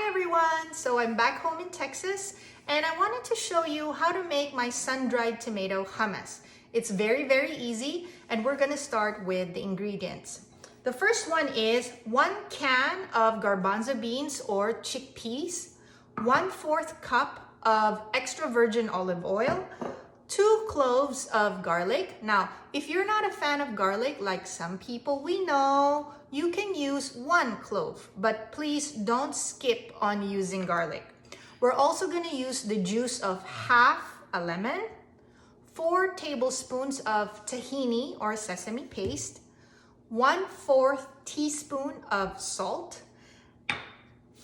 Hi everyone! So I'm back home in Texas and I wanted to show you how to make my sun-dried tomato hummus. It's very easy and we're gonna start with the ingredients. The first one is 1 can of garbanzo beans or chickpeas, 1/4 cup of extra virgin olive oil, 2 cloves of garlic. Now, if you're not a fan of garlic, like some people we know, you can use 1 clove, but please don't skip on using garlic. We're also gonna use the juice of half a lemon, 4 tablespoons of tahini or sesame paste, 1/4 teaspoon of salt,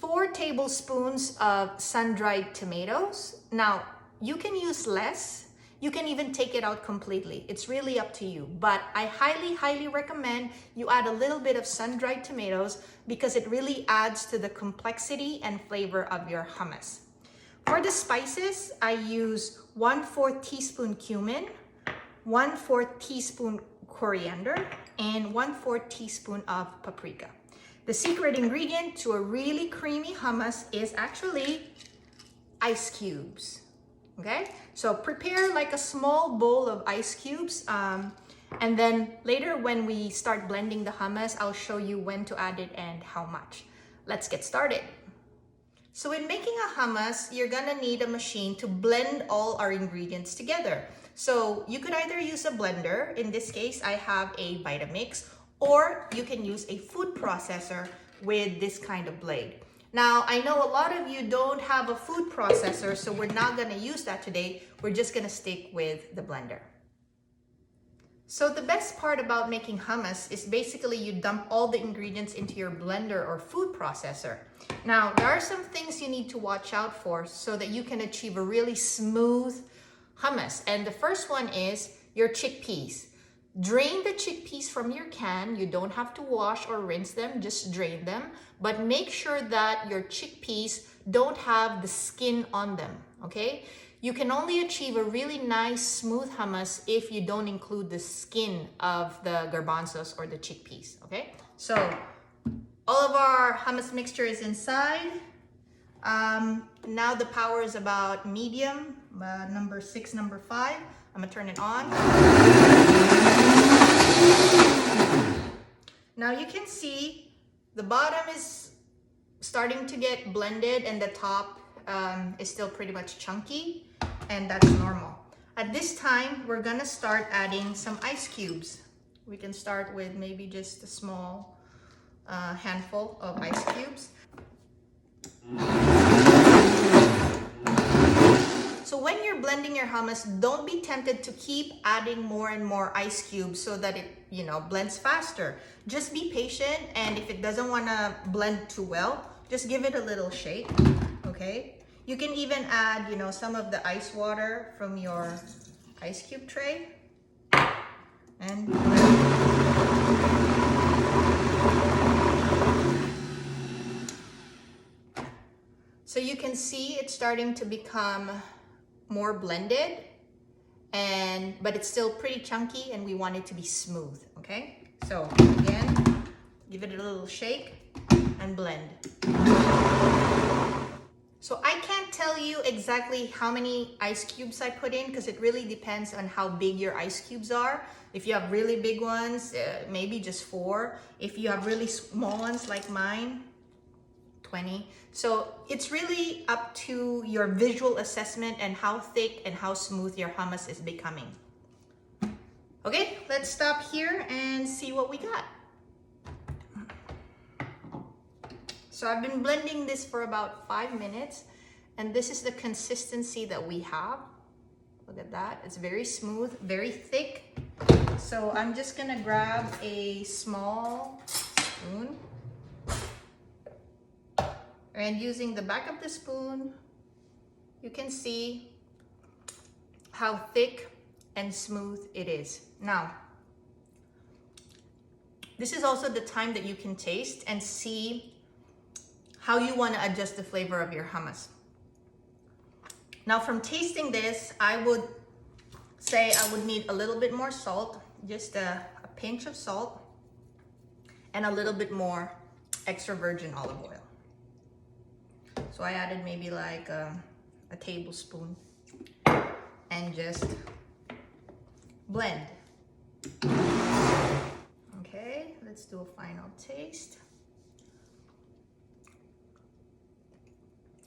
4 tablespoons of sun-dried tomatoes. Now, you can use less. You can even take it out completely. It's really up to you. But I highly recommend you add a little bit of sun-dried tomatoes because it really adds to the complexity and flavor of your hummus. For the spices, I use 1/4 teaspoon cumin, 1/4 teaspoon coriander, and 1/4 teaspoon of paprika. The secret ingredient to a really creamy hummus is actually ice cubes. Okay, so prepare like a small bowl of ice cubes, and then later when we start blending the hummus, I'll show you when to add it and how much. Let's get started. So in making a hummus, you're gonna need a machine to blend all our ingredients together. So you could either use a blender, in this case I have a Vitamix, or you can use a food processor with this kind of blade. Now, I know a lot of you don't have a food processor, so we're not gonna use that today. We're just gonna stick with the blender. So the best part about making hummus is basically you dump all the ingredients into your blender or food processor. Now, there are some things you need to watch out for so that you can achieve a really smooth hummus. And the first one is your chickpeas. Drain the chickpeas from your can. You don't have to wash or rinse them, just drain them. But make sure that your chickpeas don't have the skin on them, okay? You can only achieve a really nice, smooth hummus if you don't include the skin of the garbanzos or the chickpeas, okay? So, all of our hummus mixture is inside. Now the power is about medium, number 6, number 5. I'm gonna turn it on. Now you can see the bottom is starting to get blended and the top is still pretty much chunky, and that's normal. At this time, we're gonna start adding some ice cubes. We can start with maybe just a small handful of ice cubes. So when you're blending your hummus, don't be tempted to keep adding more and more ice cubes so that it, blends faster. Just be patient, and if it doesn't want to blend too well, just give it a little shake, okay? You can even add, some of the ice water from your ice cube tray and blend. So you can see it's starting to become more blended, but it's still pretty chunky and we want it to be smooth, okay? So again, give it a little shake and blend. So I can't tell you exactly how many ice cubes I put in because it really depends on how big your ice cubes are. If you have really big ones, maybe just 4. If you have really small ones like mine, 20. So it's really up to your visual assessment and how thick and how smooth your hummus is becoming. Okay, let's stop here and see what we got. So I've been blending this for about 5 minutes, and this is the consistency that we have. Look at that, it's very smooth, very thick. So I'm just gonna grab a small spoon, and using the back of the spoon, you can see how thick and smooth it is. Now, this is also the time that you can taste and see how you want to adjust the flavor of your hummus. Now, from tasting this, I would say I would need a little bit more salt, just a pinch of salt, and a little bit more extra virgin olive oil. So I added maybe like a tablespoon and just blend. Okay, let's do a final taste.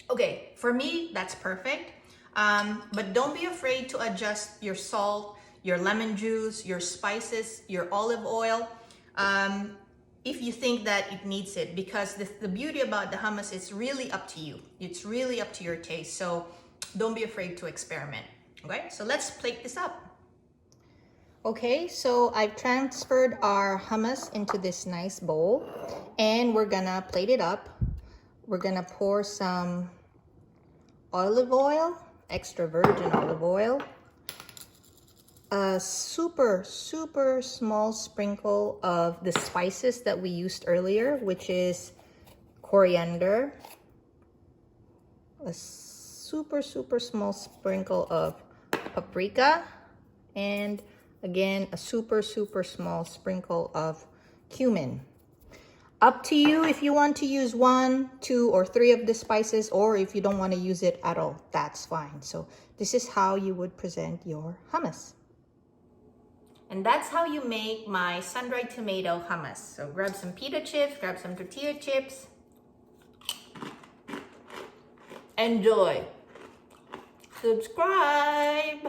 Okay, for me, that's perfect. But don't be afraid to adjust your salt, your lemon juice, your spices, your olive oil, if you think that it needs it, because the beauty about the hummus is really up to you. It's really up to your taste. So don't be afraid to experiment. Okay, so let's plate this up. Okay, so I've transferred our hummus into this nice bowl and we're gonna plate it up. We're gonna pour some olive oil, extra virgin olive oil, a super small sprinkle of the spices that we used earlier, which is coriander, a super small sprinkle of paprika, and again a super small sprinkle of cumin. Up to you if you want to use 1, 2, or 3 of the spices, or if you don't want to use it at all, that's fine. So this is how you would present your hummus. And that's how you make my sun-dried tomato hummus. So grab some pita chips, grab some tortilla chips. Enjoy. Subscribe.